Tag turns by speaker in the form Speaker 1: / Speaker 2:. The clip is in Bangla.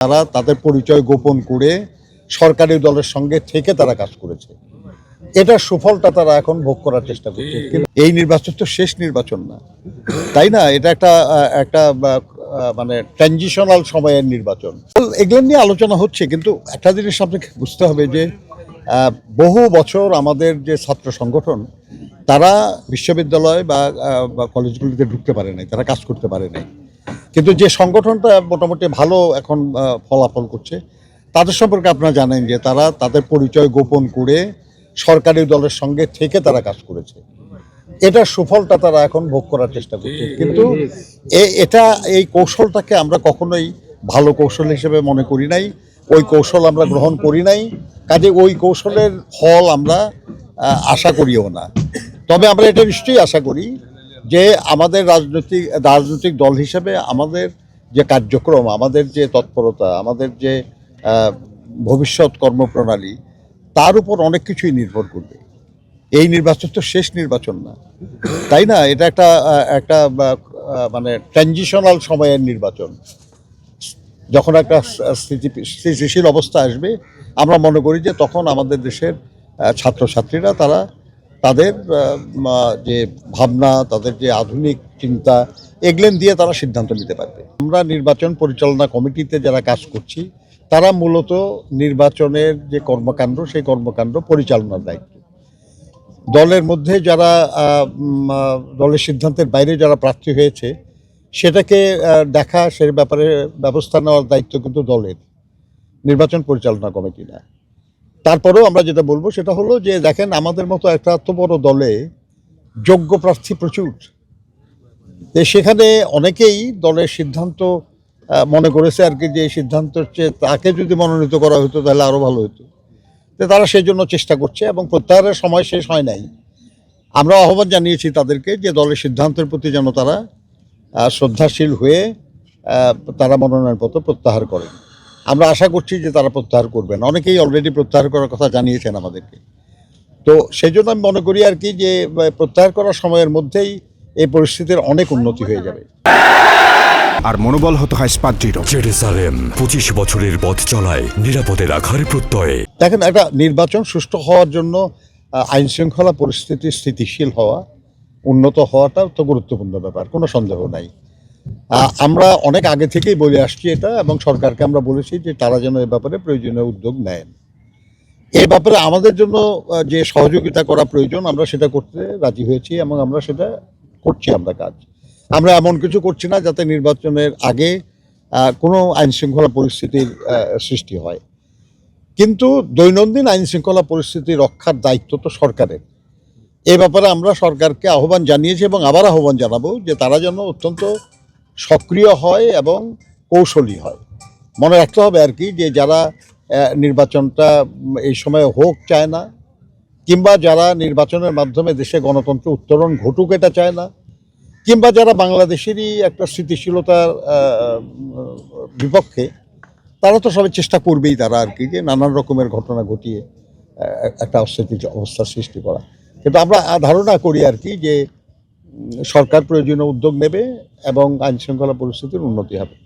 Speaker 1: তারা তাদের পরিচয় গোপন করে সরকারি দলের সঙ্গে থেকে তারা কাজ করেছে। এটার সুফলটা তারা এখন ভোগ করার চেষ্টা করছে। কিন্তু এই নির্বাচন তো শেষ নির্বাচন না, তাই না? এটা একটা একটা মানে ট্রানজিশনাল সময়ের নির্বাচন। এগুলো নিয়ে আলোচনা হচ্ছে, কিন্তু একটা জিনিস আপনাকে বুঝতে হবে যে বহু বছর আমাদের যে ছাত্র সংগঠন তারা বিশ্ববিদ্যালয় বা কলেজগুলিতে ঢুকতে পারে নাই, তারা কাজ করতে পারে নাই। কিন্তু যে সংগঠনটা মোটামুটি ভালো এখন ফলাফল করছে, তাদের সম্পর্কে আপনারা জানেন যে তারা তাদের পরিচয় গোপন করে সরকারি দলের সঙ্গে থেকে তারা কাজ করেছে। এটার সুফলটা তারা এখন ভোগ করার চেষ্টা করছে। কিন্তু এই কৌশলটাকে আমরা কখনোই ভালো কৌশল হিসেবে মনে করি নাই, ওই কৌশল আমরা গ্রহণ করি নাই, কাজে ওই কৌশলের ফল আমরা আশা করিও না। তবে আমরা এটা নিশ্চয়ই আশা করি যে আমাদের রাজনৈতিক দল হিসেবে আমাদের যে কার্যক্রম, আমাদের যে তৎপরতা, আমাদের যে ভবিষ্যৎ কর্মপ্রণালী, তার উপর অনেক কিছুই নির্ভর করবে। এই নির্বাচন তো শেষ নির্বাচন না, তাই না? এটা একটা মানে ট্রানজিশনাল সময়ের নির্বাচন। যখন একটা স্থিতিশীল অবস্থা আসবে, আমরা মনে করি যে তখন আমাদের দেশের ছাত্রছাত্রীরা তারা তাদের যে ভাবনা, তাদের যে আধুনিক চিন্তা, এগুলো দিয়ে তারা সিদ্ধান্ত নিতে পারবে। আমরা নির্বাচন পরিচালনা কমিটিতে যারা কাজ করছি, তারা মূলত নির্বাচনের যে কর্মকাণ্ড, সেই কর্মকাণ্ড পরিচালনার দায়িত্ব। দলের মধ্যে যারা দলের সিদ্ধান্তের বাইরে যারা প্রার্থী হয়েছে, সেটাকে দেখা, সে ব্যাপারে ব্যবস্থা নেওয়ার দায়িত্ব কিন্তু দলের, নির্বাচন পরিচালনা কমিটি না। তারপরেও আমরা যেটা বলবো সেটা হলো যে দেখেন, আমাদের মতো একটা এত বড় দলে যোগ্য প্রার্থী প্রচুর, সেখানে অনেকেই দলের সিদ্ধান্ত মনে করেছে আর কি যে এই সিদ্ধান্ত হচ্ছে তাকে যদি মনোনীত করা হতো তাহলে আরও ভালো হতো। তারা সেই জন্য চেষ্টা করছে এবং প্রত্যাহারের সময় শেষ হয় নাই। আমরা আহ্বান জানিয়েছি তাদেরকে যে দলের সিদ্ধান্তের প্রতি যেন তারা শ্রদ্ধাশীল হয়ে তারা মনোনয়নপত্র প্রত্যাহার করেন। আমরা আশা করছি যে তারা প্রত্যাহার করবেন। অনেকেই অলরেডি প্রত্যাহার করার কথা জানিয়েছেন আমাদেরকে। তো সেই জন্য আমি মনে করি আর কি যে প্রত্যাহার করার সময়ের মধ্যেই এই পরিস্থিতির অনেক উন্নতি হয়ে যাবে।
Speaker 2: আর মনোবল হতে হয় স্পাদৃঢ়।
Speaker 3: জেরুজালেম 25 বছরের পথ চলায় নিরাপদে রাখার প্রত্যয়ে।
Speaker 1: দেখেন, একটা নির্বাচন সুষ্ঠু হওয়ার জন্য আইন শৃঙ্খলা পরিস্থিতি স্থিতিশীল হওয়া, উন্নত হওয়াটা তো গুরুত্বপূর্ণ ব্যাপার, কোনো সন্দেহ নাই। আমরা অনেক আগে থেকেই বলে আসছি এটা, এবং সরকারকে আমরা বলেছি যে তারা যেন এ ব্যাপারে প্রয়োজনীয় উদ্যোগ নেন। এ ব্যাপারে আমাদের জন্য যে সহযোগিতা করা প্রয়োজন, আমরা সেটা করতে রাজি হয়েছি এবং আমরা সেটা করছি। আমরা কাজ, আমরা এমন কিছু করছি না যাতে নির্বাচনের আগে কোনো আইন শৃঙ্খলা পরিস্থিতির সৃষ্টি হয়। কিন্তু দৈনন্দিন আইন শৃঙ্খলা পরিস্থিতি রক্ষার দায়িত্ব তো সরকারের। এ ব্যাপারে আমরা সরকারকে আহ্বান জানিয়েছি এবং আবার আহ্বান জানাবো যে তারা যেন অত্যন্ত সক্রিয় হয় এবং কৌশলী হয়। মনে রাখতে হবে আর কি যে যারা নির্বাচনটা এই সময় হোক চায় না, কিংবা যারা নির্বাচনের মাধ্যমে দেশে গণতন্ত্র উত্তরণ ঘটুক এটা চায় না, কিংবা যারা বাংলাদেশেরই একটা স্থিতিশীলতার বিপক্ষে, তারা তো সবাই চেষ্টা করবেই তারা আর কি যে নানান রকমের ঘটনা ঘটিয়ে একটা অস্থিতিশীল অবস্থার সৃষ্টি করা। কিন্তু আমরা ধারণা করি আর কি যে সরকার প্রয়োজনীয় উদ্যোগ নেবে এবং আইন শৃঙ্খলা পরিস্থিতির উন্নতি হবে।